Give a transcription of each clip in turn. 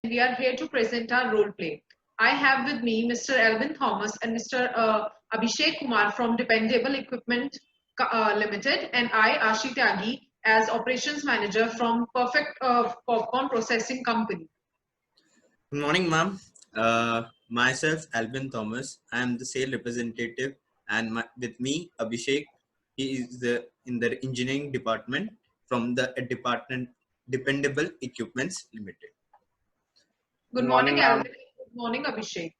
we are here to present our role play. I have with me Mr. Alvin Thomas and Mr. Abhishek Kumar from Dependable Equipment Limited, and I, Ashi Tyagi, as Operations Manager from Perfect Popcorn Processing Company. Good morning, ma'am. Myself, Alvin Thomas. I am the sales representative, and with me, Abhishek. He is in the engineering department from the department Dependable Equipments Limited. Good morning, Alvin. Good morning, Abhishek.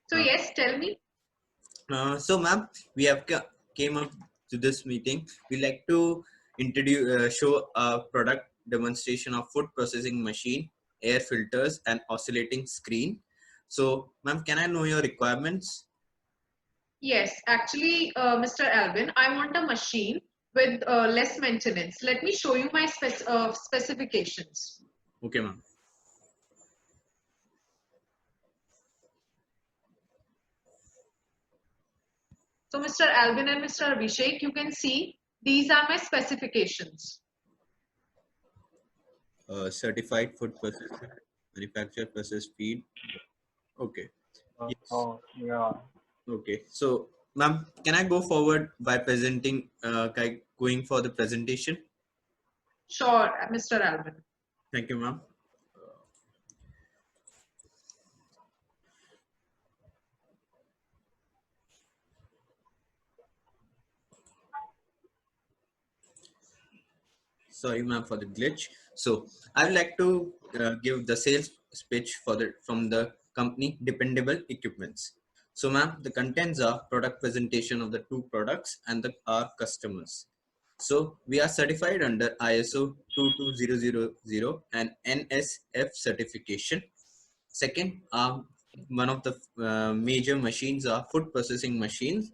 So yes, tell me. So, ma'am, we have came up to this meeting. We like to introduce, show a product demonstration of food processing machine, air filters, and oscillating screen. So, ma'am, can I know your requirements? Yes, actually, Mr. Alvin, I want a machine with less maintenance. Let me show you my specifications. Okay, ma'am. So, Mr. Alvin and Mr. Abhishek, you can see these are my specifications. Certified food processor, manufacturer process feed. Okay. Yes. Yeah. Okay. So, ma'am, can I go forward by presenting, going for the presentation? Sure, Mr. Alvin. Thank you, ma'am. Sorry, ma'am, for the glitch. So I'd like to give the sales speech from the company Dependable Equipments. So, ma'am, the contents are product presentation of the two products and our customers. So we are certified under ISO 22000 and NSF certification. Second, one of the major machines are food processing machines.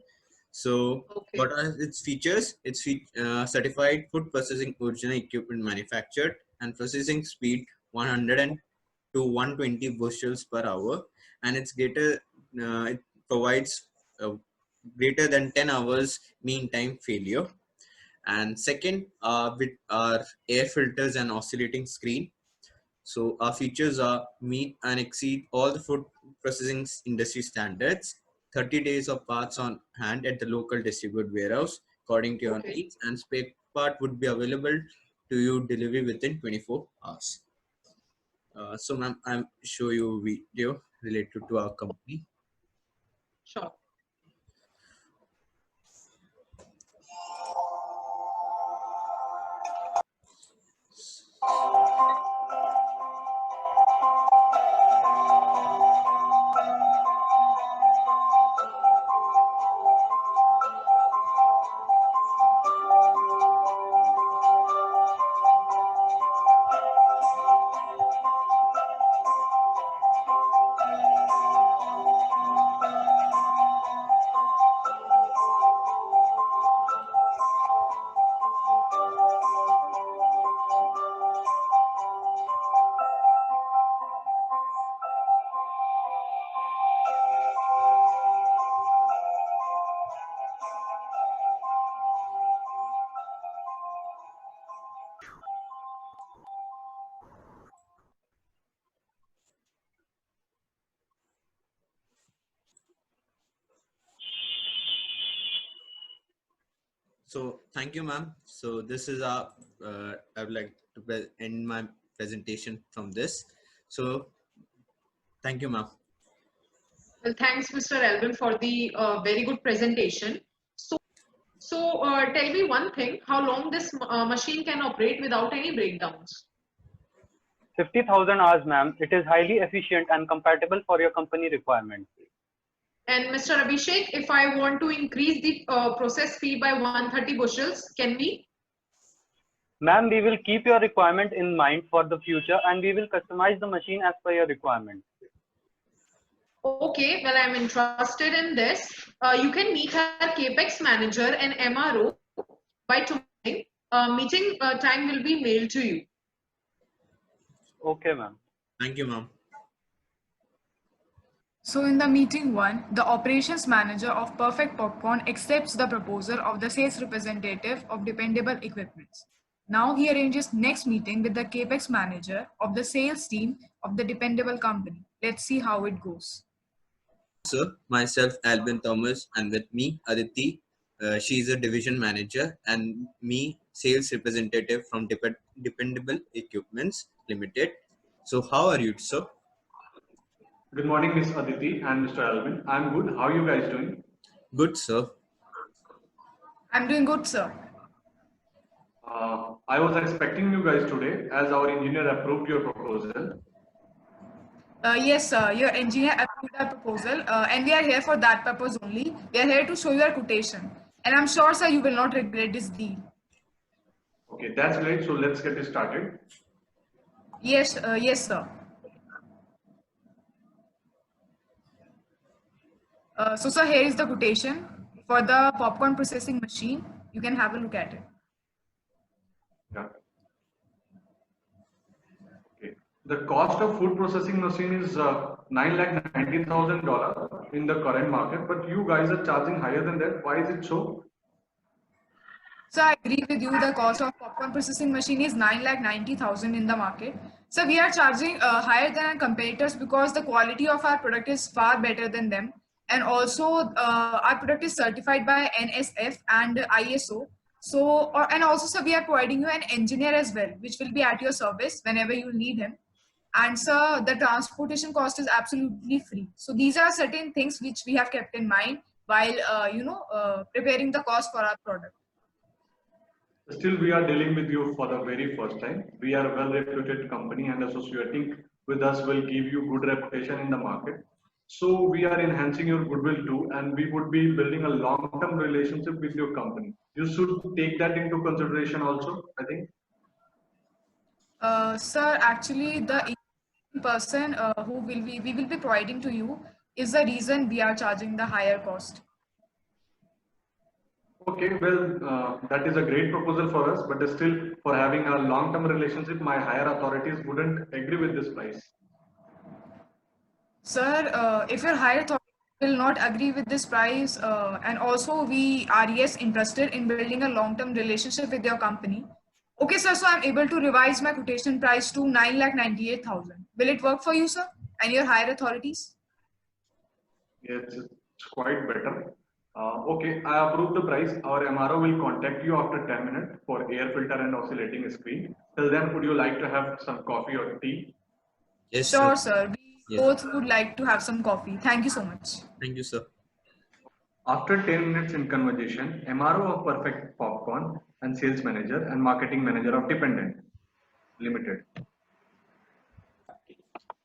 So what are its features? It's certified food processing original equipment manufactured and processing speed 100 to 120 bushels per hour, and it's greater. It provides greater than 10 hours mean time failure. And second, with our air filters and oscillating screen. So our features are meet and exceed all the food processing industry standards. 30 days of parts on hand at the local distribute warehouse according to your needs, and spare part would be available to you delivery within 24 hours. So, ma'am, I'll show you a video related to our company. Sure. So thank you, ma'am. So this is our, I would like to end my presentation from this. So thank you, ma'am. Well, thanks, Mr. Alvin, for the very good presentation. So tell me one thing, how long this machine can operate without any breakdowns? 50,000 hours, ma'am. It is highly efficient and compatible for your company requirements. And Mr. Abhishek, if I want to increase the process fee by 130 bushels, can we? Ma'am, we will keep your requirement in mind for the future and we will customize the machine as per your requirement. Okay, well, I'm interested in this. You can meet our CAPEX manager and MRO by tomorrow. Meeting time will be mailed to you. Okay, ma'am. Thank you, ma'am. So in the meeting one, the operations manager of Perfect Popcorn accepts the proposal of the sales representative of Dependable Equipments. Now he arranges next meeting with the capex manager of the sales team of the dependable company. Let's see how it goes. Sir, myself, Albin Thomas, and with me, Aditi. She is a division manager, and me, sales representative from Dependable Equipments Limited. So, how are you, sir? Good morning, Miss Aditi and Mr. Alvin. I'm good. How are you guys doing? Good, sir. I'm doing good, sir. I was expecting you guys today as our engineer approved your proposal. Yes, sir. Your engineer approved our proposal, and we are here for that purpose only. We are here to show you our quotation, and I'm sure, sir, you will not regret this deal. Okay, that's great. So let's get it started. Yes, yes, sir. So, sir, here is the quotation for the popcorn processing machine. You can have a look at it. Yeah. Okay. The cost of food processing machine is $9,90,000 in the current market, but you guys are charging higher than that. Why is it so? So I agree with you. The cost of popcorn processing machine is 9,90,000 in the market. So we are charging higher than our competitors because the quality of our product is far better than them. And also our product is certified by NSF and ISO. So, and also, so we are providing you an engineer as well, which will be at your service whenever you need him. And so the transportation cost is absolutely free. So these are certain things which we have kept in mind while, preparing the cost for our product. Still, we are dealing with you for the very first time. We are a well-reputed company and associating with us will give you good reputation in the market. So we are enhancing your goodwill too, and we would be building a long-term relationship with your company. You should take that into consideration also, I think. Sir, actually, the person who we will be providing to you is the reason we are charging the higher cost. Okay, well, that is a great proposal for us, but still, for having a long-term relationship, my higher authorities wouldn't agree with this price. Sir, if your higher authority will not agree with this price, and also we are yes interested in building a long-term relationship with your company. Okay, sir. So I'm able to revise my quotation price to 9,98,000. Will it work for you, sir, and your higher authorities? Yes, it's quite better. Okay, I approve the price. Our MRO will contact you after 10 minutes for air filter and oscillating screen. Till then, would you like to have some coffee or tea? Yes, Sure, sir. sir. We Yes. both would like to have some coffee. Thank you so much. Thank you, sir. After 10 minutes in conversation, MRO of Perfect Popcorn and sales manager and marketing manager of Dependent Limited.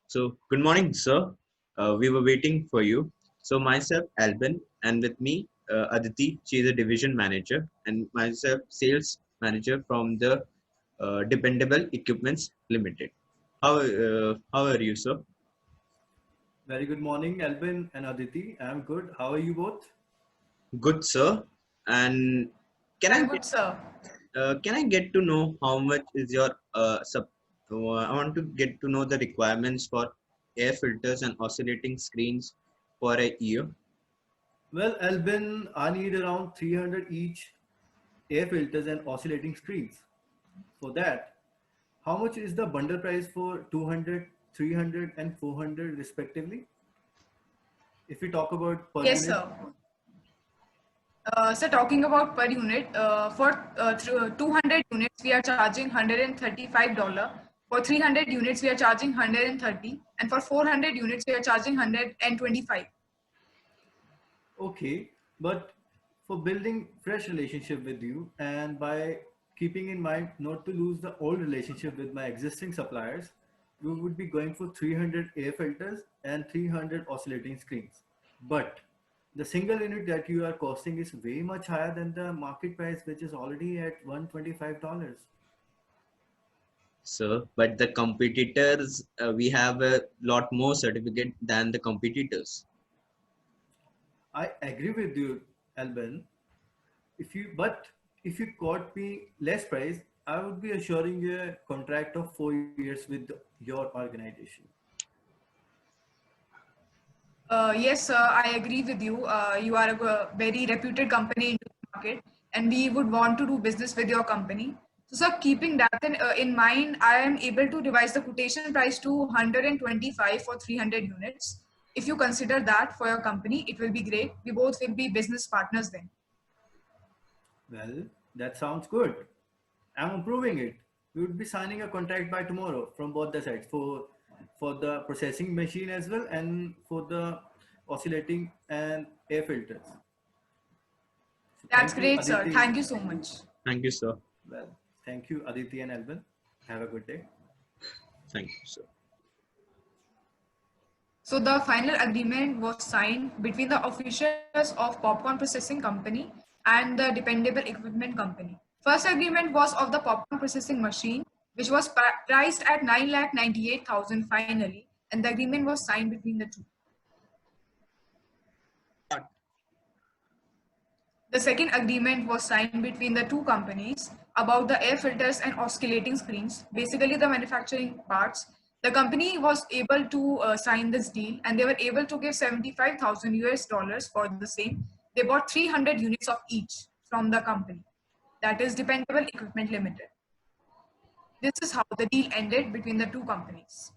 So, good morning, sir. We were waiting for you. So, myself, Albin, and with me, Aditi. She is a division manager, and myself, sales manager from the Dependable Equipments Limited. How are you, sir? Very good morning, Albin and Aditi. I'm good. How are you both? Good, sir. And can I I'm get, good, sir. can I get to know how much is your I want to get to know the requirements for air filters and oscillating screens for a year. Well, Albin, I need around 300 each air filters and oscillating screens. For that, how much is the bundle price for 200, 300, and 400 respectively? If we talk about per Yes, unit, sir. So talking about per unit, for 200 units, we are charging $135. For 300 units, we are charging 130. And for 400 units, we are charging 125. okay, but for building fresh relationship with you and by keeping in mind not to lose the old relationship with my existing suppliers, we would be going for 300 air filters and 300 oscillating screens. But the single unit that you are costing is way much higher than the market price, which is already at $125. So, but the competitors, we have a lot more certificate than the competitors. I agree with you, Albin. But if you quote me less price, I would be assuring you a contract of 4 years with your organization. Yes, sir, I agree with you. You are a very reputed company in the market, and we would want to do business with your company. So, sir, keeping that in mind, I am able to revise the quotation price to 125 for 300 units. If you consider that for your company, it will be great. We both will be business partners then. Well, that sounds good. I'm approving it. We would be signing a contract by tomorrow from both the sides for the processing machine as well and for the oscillating and air filters. So That's thank you, great, sir. Aditi. Thank you so much. Thank you, sir. Well, thank you, Aditi and Alvin. Have a good day. Thank you, sir. So the final agreement was signed between the officials of Popcorn Processing Company and the Dependable Equipment Company. First agreement was of the popcorn processing machine, which was priced at 9,98,000 finally, and the agreement was signed between the two. The second agreement was signed between the two companies about the air filters and oscillating screens, basically the manufacturing parts. The company was able to sign this deal and they were able to give 75,000 US dollars for the same. They bought 300 units of each from the company, that is Dependable Equipment Limited. This is how the deal ended between the two companies.